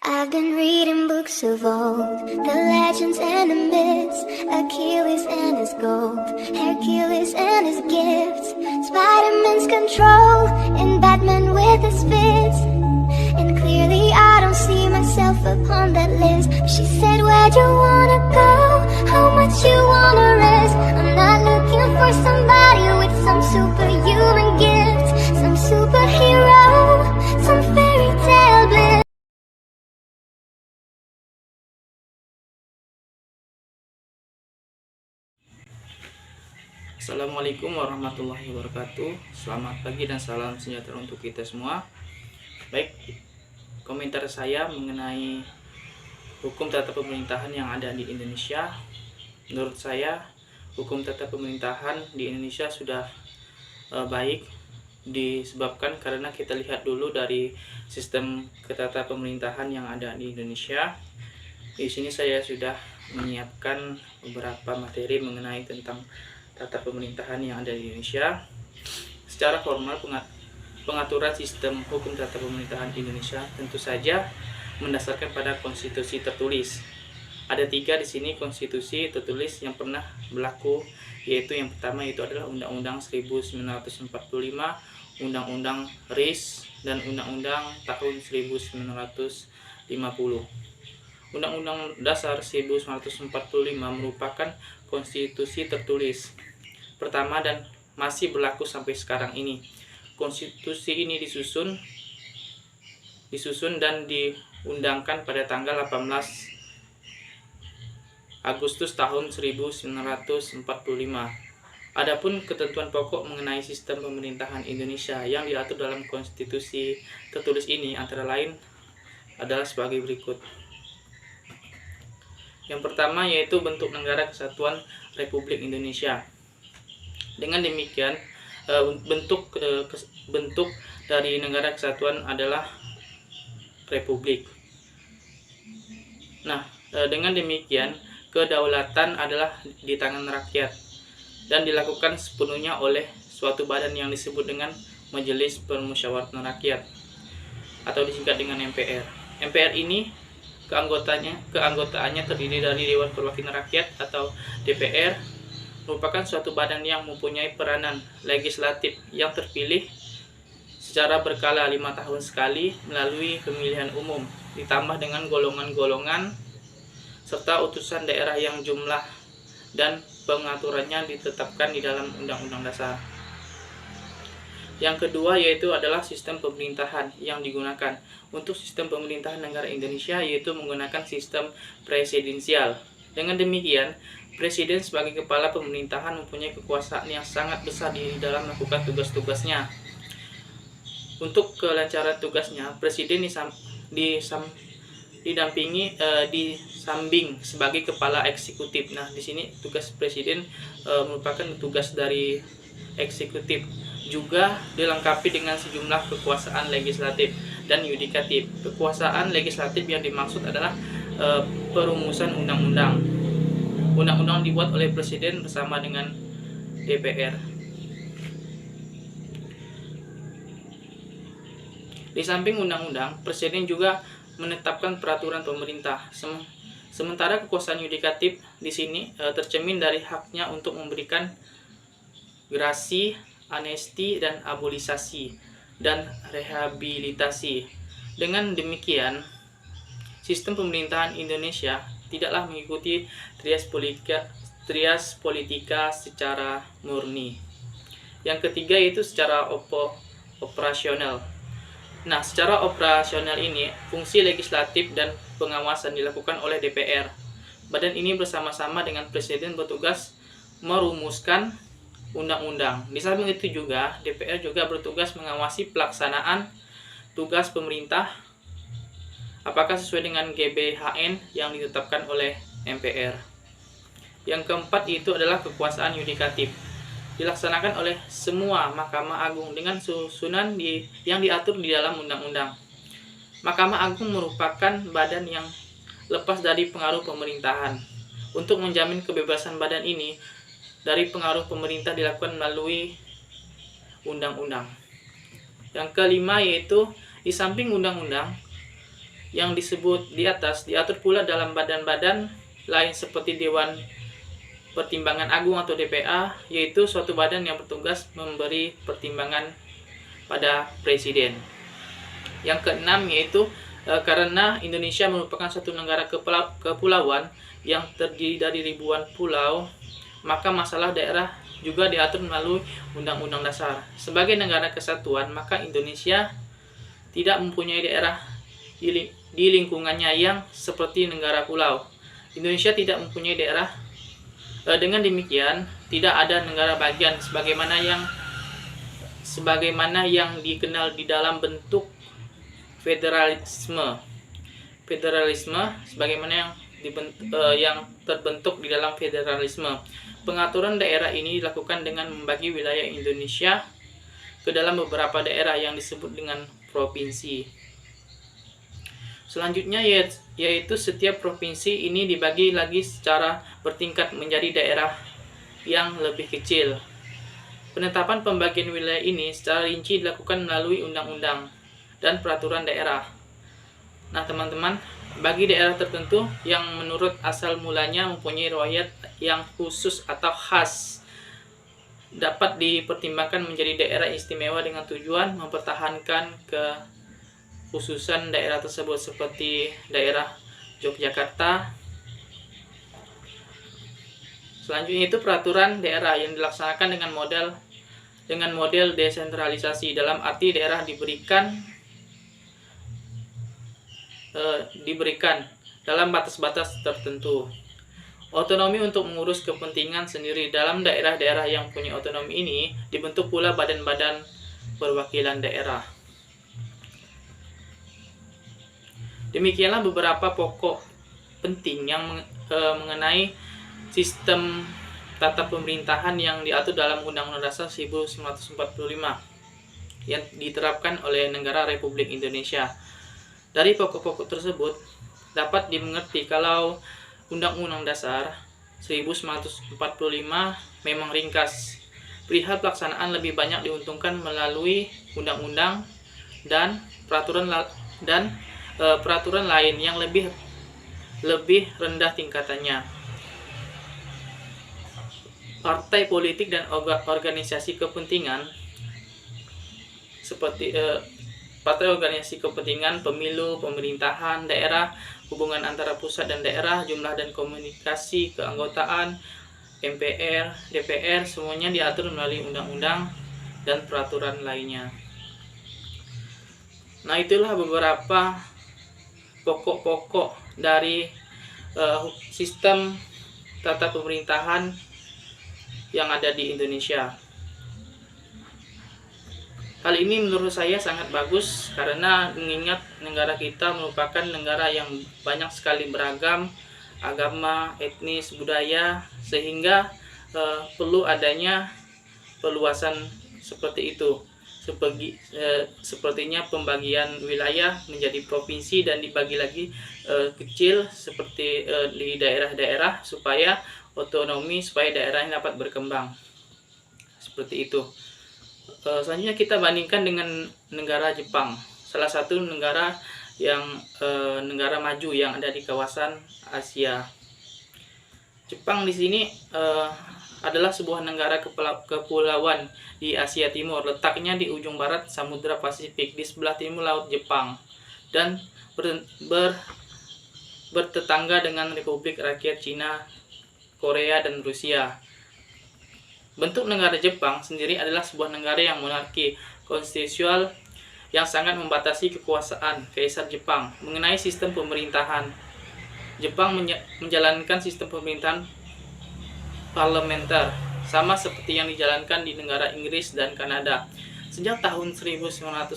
I've been reading books of old, the legends and the myths, Achilles and his gold, Hercules and his gifts, Spider-Man's control, and Batman with his fists. And clearly I don't see myself upon that list. She said, where'd you wanna go? How much you wanna risk? I'm not looking for somebody with some superhuman gifts, some superhero, some fairy tale bliss. Assalamualaikum warahmatullahi wabarakatuh. Selamat pagi dan salam sejahtera untuk kita semua. Baik, komentar saya mengenai hukum tata pemerintahan yang ada di Indonesia. Menurut saya, hukum tata pemerintahan di Indonesia sudah baik, disebabkan karena kita lihat dulu dari sistem ketata pemerintahan yang ada di Indonesia. Di sini saya sudah menyiapkan beberapa materi mengenai tentang tata pemerintahan yang ada di Indonesia. Secara formal, pengaturan sistem hukum tata pemerintahan di Indonesia tentu saja mendasarkan pada konstitusi tertulis. Ada 3 di sini konstitusi tertulis yang pernah berlaku, yaitu yang pertama itu adalah Undang-Undang 1945, Undang-Undang RIS, dan Undang-Undang tahun 1950. Undang-Undang Dasar 1945 merupakan konstitusi tertulis pertama dan masih berlaku sampai sekarang ini. Konstitusi ini disusun dan diundangkan pada tanggal 18 Agustus tahun 1945. Adapun ketentuan pokok mengenai sistem pemerintahan Indonesia yang diatur dalam konstitusi tertulis ini antara lain adalah sebagai berikut. Yang pertama yaitu bentuk negara kesatuan Republik Indonesia. Dengan demikian, bentuk dari negara kesatuan adalah republik. Nah, dengan demikian, kedaulatan adalah di tangan rakyat dan dilakukan sepenuhnya oleh suatu badan yang disebut dengan Majelis Permusyawaratan Rakyat atau disingkat dengan MPR. MPR ini keanggotaannya terdiri dari Dewan Perwakilan Rakyat atau DPR, merupakan suatu badan yang mempunyai peranan legislatif yang terpilih secara berkala 5 tahun sekali melalui pemilihan umum, ditambah dengan golongan-golongan serta utusan daerah yang jumlah dan pengaturannya ditetapkan di dalam Undang-Undang Dasar. Yang kedua yaitu adalah sistem pemerintahan yang digunakan. Untuk sistem pemerintahan negara Indonesia yaitu menggunakan sistem presidensial. Dengan demikian, Presiden sebagai kepala pemerintahan mempunyai kekuasaan yang sangat besar di dalam melakukan tugas-tugasnya. Untuk kelancaran tugasnya, Presiden disambing sebagai kepala eksekutif. Nah, di sini tugas Presiden merupakan tugas dari eksekutif, juga dilengkapi dengan sejumlah kekuasaan legislatif dan yudikatif. Kekuasaan legislatif yang dimaksud adalah perumusan undang-undang. Undang-undang dibuat oleh Presiden bersama dengan DPR. Di samping undang-undang, Presiden juga menetapkan peraturan pemerintah. Sementara kekuasaan yudikatif di sini tercermin dari haknya untuk memberikan gerasi, amnesti, dan abolisasi, dan rehabilitasi. Dengan demikian, sistem pemerintahan Indonesia tidaklah mengikuti trias politika secara murni. Yang ketiga yaitu secara operasional. Nah, secara operasional ini, fungsi legislatif dan pengawasan dilakukan oleh DPR. Badan ini bersama-sama dengan Presiden bertugas merumuskan undang-undang. Di samping itu juga, DPR juga bertugas mengawasi pelaksanaan tugas pemerintah apakah sesuai dengan GBHN yang ditetapkan oleh MPR. Yang keempat itu adalah kekuasaan yudikatif. Dilaksanakan oleh semua Mahkamah Agung dengan susunan yang diatur di dalam undang-undang. Mahkamah Agung merupakan badan yang lepas dari pengaruh pemerintahan. Untuk menjamin kebebasan badan ini dari pengaruh pemerintah dilakukan melalui undang-undang. Yang kelima yaitu di samping undang-undang, yang disebut di atas diatur pula dalam badan-badan lain seperti Dewan Pertimbangan Agung atau DPA, yaitu suatu badan yang bertugas memberi pertimbangan pada Presiden. Yang keenam yaitu karena Indonesia merupakan suatu negara kepulauan yang terdiri dari ribuan pulau, maka masalah daerah juga diatur melalui Undang-Undang Dasar. Sebagai negara kesatuan, maka Indonesia tidak mempunyai daerah di lingkungannya yang seperti negara pulau. Indonesia tidak mempunyai daerah. Dengan demikian, tidak ada negara bagian sebagaimana yang dikenal di dalam bentuk federalisme. Federalisme sebagaimana yang terbentuk di dalam federalisme. Pengaturan daerah ini dilakukan dengan membagi wilayah Indonesia ke dalam beberapa daerah yang disebut dengan provinsi. Selanjutnya yaitu setiap provinsi ini dibagi lagi secara bertingkat menjadi daerah yang lebih kecil. Penetapan pembagian wilayah ini secara rinci dilakukan melalui undang-undang dan peraturan daerah. Nah teman-teman, bagi daerah tertentu yang menurut asal mulanya mempunyai riwayat yang khusus atau khas, dapat dipertimbangkan menjadi daerah istimewa dengan tujuan mempertahankan kekhususan daerah tersebut, seperti daerah Yogyakarta. Selanjutnya itu peraturan daerah yang dilaksanakan dengan model desentralisasi, dalam arti daerah diberikan dalam batas-batas tertentu otonomi untuk mengurus kepentingan sendiri. Dalam daerah-daerah yang punya otonomi ini dibentuk pula badan-badan perwakilan daerah. Demikianlah beberapa pokok penting yang mengenai sistem tata pemerintahan yang diatur dalam Undang-Undang Dasar 1945 yang diterapkan oleh negara Republik Indonesia. Dari pokok-pokok tersebut dapat dimengerti kalau Undang-Undang Dasar 1945 memang ringkas. Perihal pelaksanaan lebih banyak diuntungkan melalui undang-undang dan peraturan lain yang lebih rendah tingkatannya. Partai politik dan organisasi kepentingan seperti partai organisasi kepentingan, pemilu, pemerintahan daerah, hubungan antara pusat dan daerah, jumlah dan komunikasi keanggotaan, MPR, DPR, semuanya diatur melalui undang-undang dan peraturan lainnya. Nah, itulah beberapa pokok-pokok dari sistem tata pemerintahan yang ada di Indonesia. Hal ini menurut saya sangat bagus karena mengingat negara kita merupakan negara yang banyak sekali beragam agama, etnis, budaya, sehingga perlu adanya perluasan seperti itu. Sepertinya pembagian wilayah menjadi provinsi dan dibagi lagi kecil seperti di daerah-daerah supaya otonomi, supaya daerahnya dapat berkembang. Seperti itu. Selanjutnya kita bandingkan dengan negara Jepang, salah satu negara yang negara maju yang ada di kawasan Asia. Jepang di sini adalah sebuah negara kepulauan di Asia Timur, letaknya di ujung barat Samudra Pasifik, di sebelah timur Laut Jepang, dan bertetangga dengan Republik Rakyat Cina, Korea, dan Rusia. Bentuk negara Jepang sendiri adalah sebuah negara yang monarki konstitusional yang sangat membatasi kekuasaan Kaisar Jepang. Mengenai sistem pemerintahan, Jepang menjalankan sistem pemerintahan parlementer, sama seperti yang dijalankan di negara Inggris dan Kanada. Sejak tahun 1947,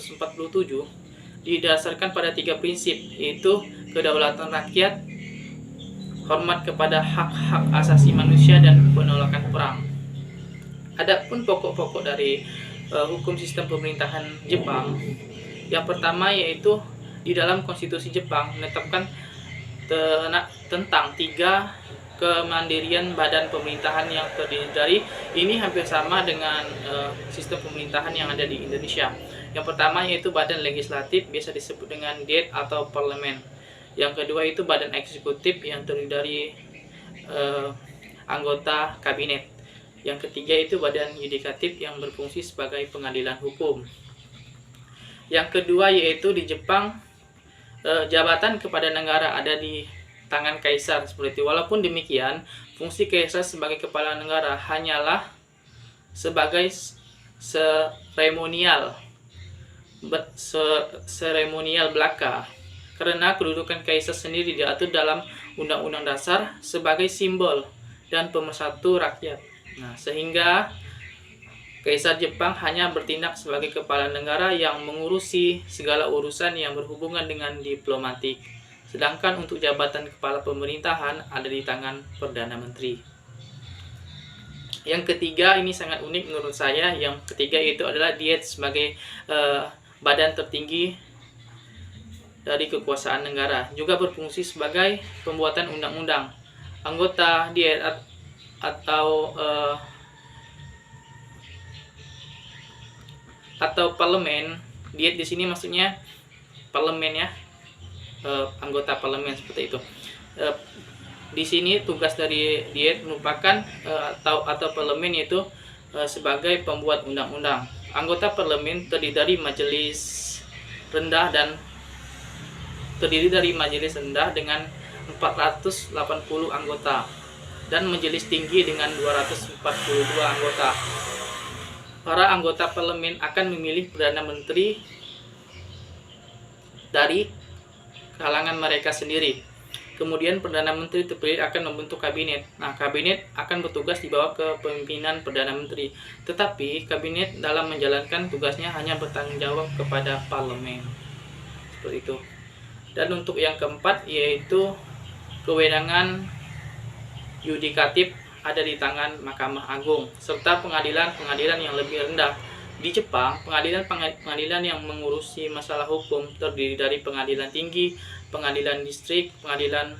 didasarkan pada 3 prinsip, yaitu kedaulatan rakyat, hormat kepada hak-hak asasi manusia, dan penolakan perang. Adapun pokok-pokok dari hukum sistem pemerintahan Jepang, yang pertama yaitu di dalam konstitusi Jepang menetapkan tentang 3 kemandirian badan pemerintahan yang terdiri dari, ini hampir sama dengan sistem pemerintahan yang ada di Indonesia. Yang pertama yaitu badan legislatif, biasa disebut dengan Diet atau parlemen. Yang kedua itu badan eksekutif yang terdiri dari anggota kabinet. Yang ketiga itu badan yudikatif yang berfungsi sebagai pengadilan hukum. Yang kedua yaitu di Jepang jabatan kepada negara ada di tangan kaisar seperti itu. Walaupun demikian, fungsi kaisar sebagai kepala negara hanyalah sebagai seremonial belaka, karena kedudukan kaisar sendiri diatur dalam Undang-Undang Dasar sebagai simbol dan pemersatu rakyat. Nah, sehingga kaisar Jepang hanya bertindak sebagai kepala negara yang mengurusi segala urusan yang berhubungan dengan diplomatik. Sedangkan untuk jabatan kepala pemerintahan ada di tangan Perdana Menteri. Yang ketiga ini sangat unik menurut saya. Yang ketiga itu adalah Diet sebagai badan tertinggi dari kekuasaan negara, juga berfungsi sebagai pembuatan undang-undang. Anggota Diet atau parlemen, Diet di sini maksudnya parlemen ya, anggota parlemen seperti itu. Di sini tugas dari Diet merupakan atau parlemen yaitu sebagai pembuat undang-undang. Anggota parlemen terdiri dari majelis rendah dengan 480 anggota dan majelis tinggi dengan 242 anggota. Para anggota parlemen akan memilih Perdana Menteri dari kalangan mereka sendiri. Kemudian Perdana Menteri terpilih akan membentuk kabinet. Nah, kabinet akan bertugas di bawah kepemimpinan Perdana Menteri. Tetapi kabinet dalam menjalankan tugasnya hanya bertanggung jawab kepada parlemen. Seperti itu. Dan untuk yang keempat yaitu kewenangan yudikatif ada di tangan Mahkamah Agung serta pengadilan-pengadilan yang lebih rendah. Di Jepang, pengadilan yang mengurusi masalah hukum terdiri dari pengadilan tinggi, pengadilan distrik, pengadilan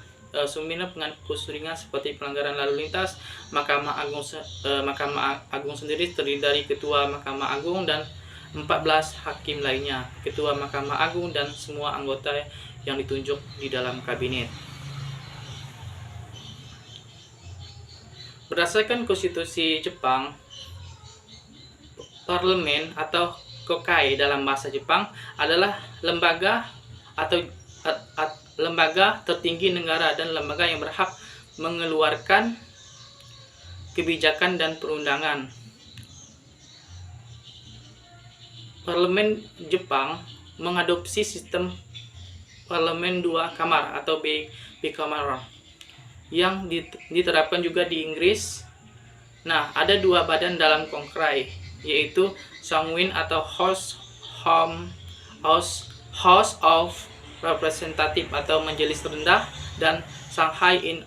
sumber, pengadilan khusus ringan seperti pelanggaran lalu lintas. Mahkamah Agung sendiri terdiri dari Ketua Mahkamah Agung dan 14 hakim lainnya, Ketua Mahkamah Agung dan semua anggota yang ditunjuk di dalam kabinet. Berdasarkan konstitusi Jepang, parlemen atau kokai dalam bahasa Jepang adalah lembaga tertinggi negara dan lembaga yang berhak mengeluarkan kebijakan dan perundangan. Parlemen Jepang mengadopsi sistem parlemen dua kamar atau bicameral yang diterapkan juga di Inggris. Nah, ada dua badan dalam kongkai, yaitu Sangwin atau House of Representative atau majelis rendah, dan Shanghai In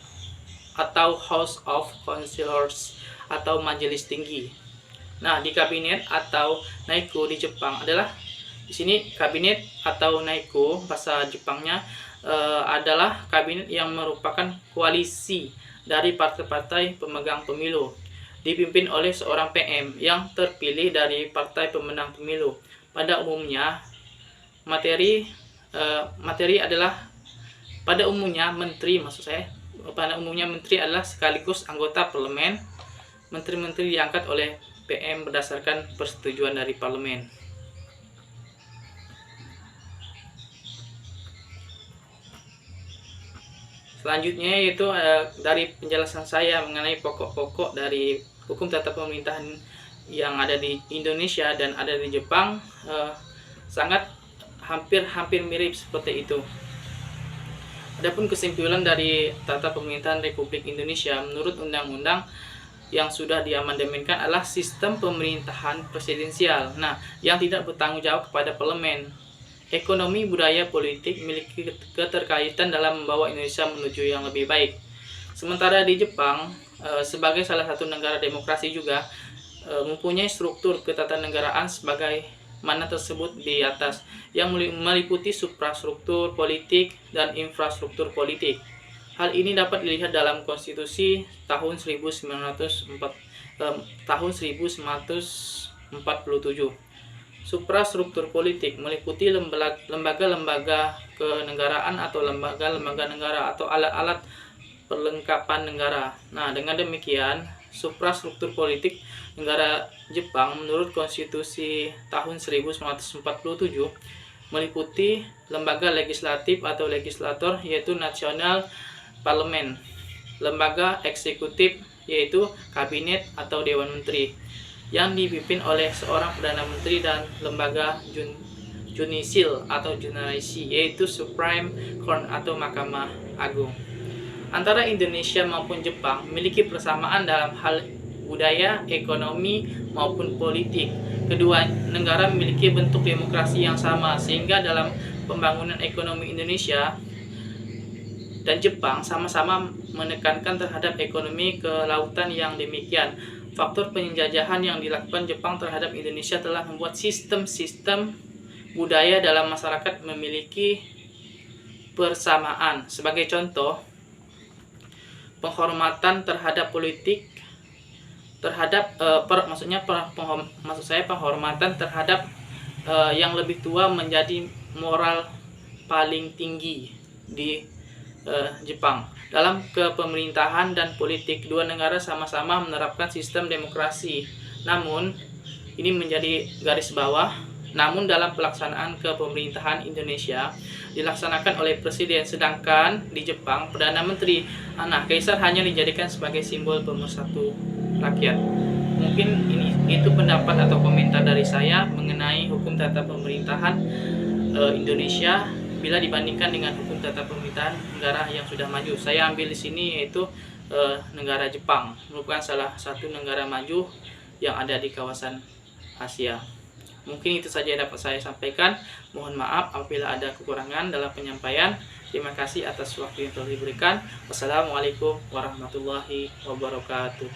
atau House of Councilors atau majelis tinggi. Nah, di kabinet atau Naiko di Jepang adalah di sini kabinet atau Naiko bahasa Jepangnya adalah kabinet yang merupakan koalisi dari partai-partai pemegang pemilu, dipimpin oleh seorang PM yang terpilih dari partai pemenang pemilu. Pada umumnya menteri adalah sekaligus anggota parlemen. Menteri-menteri diangkat oleh PM berdasarkan persetujuan dari parlemen. Selanjutnya yaitu dari penjelasan saya mengenai pokok-pokok dari hukum tata pemerintahan yang ada di Indonesia dan ada di Jepang, sangat hampir mirip seperti itu. Adapun kesimpulan dari tata pemerintahan Republik Indonesia menurut undang-undang yang sudah diamandemenkan adalah sistem pemerintahan presidensial, yang tidak bertanggung jawab kepada parlemen. Ekonomi, budaya, politik memiliki keterkaitan dalam membawa Indonesia menuju yang lebih baik. Sementara di Jepang, sebagai salah satu negara demokrasi juga, mempunyai struktur ketatanegaraan sebagai mana tersebut di atas, yang meliputi suprastruktur politik dan infrastruktur politik. Hal ini dapat dilihat dalam konstitusi tahun 1947. Suprastruktur politik meliputi lembaga-lembaga kenegaraan atau lembaga-lembaga negara atau alat-alat perlengkapan negara. Nah, dengan demikian, suprastruktur politik negara Jepang menurut konstitusi tahun 1947 meliputi lembaga legislatif atau legislator yaitu National Parliament, lembaga eksekutif yaitu kabinet atau dewan menteri yang dipimpin oleh seorang perdana menteri, dan lembaga judicial atau judiciary yaitu Supreme Court atau Mahkamah Agung. Antara Indonesia maupun Jepang memiliki persamaan dalam hal budaya, ekonomi, maupun politik. Kedua negara memiliki bentuk demokrasi yang sama, sehingga dalam pembangunan ekonomi Indonesia dan Jepang sama-sama menekankan terhadap ekonomi kelautan yang demikian. Faktor penjajahan yang dilakukan Jepang terhadap Indonesia telah membuat sistem-sistem budaya dalam masyarakat memiliki persamaan. Sebagai contoh, penghormatan terhadap politik, penghormatan terhadap yang lebih tua menjadi moral paling tinggi di Jepang. Dalam kepemerintahan dan politik, dua negara sama-sama menerapkan sistem demokrasi. Namun, ini menjadi garis bawah. Namun dalam pelaksanaan kepemerintahan Indonesia dilaksanakan oleh presiden, sedangkan di Jepang Perdana Menteri. Nah, kaisar hanya dijadikan sebagai simbol pemersatu rakyat. Mungkin itu pendapat atau komentar dari saya mengenai hukum tata pemerintahan Indonesia bila dibandingkan dengan hukum tata pemerintahan negara yang sudah maju. Saya ambil di sini yaitu negara Jepang, merupakan salah satu negara maju yang ada di kawasan Asia. Mungkin itu saja yang dapat saya sampaikan. Mohon maaf apabila ada kekurangan dalam penyampaian. Terima kasih atas waktu yang telah diberikan. Wassalamualaikum warahmatullahi wabarakatuh.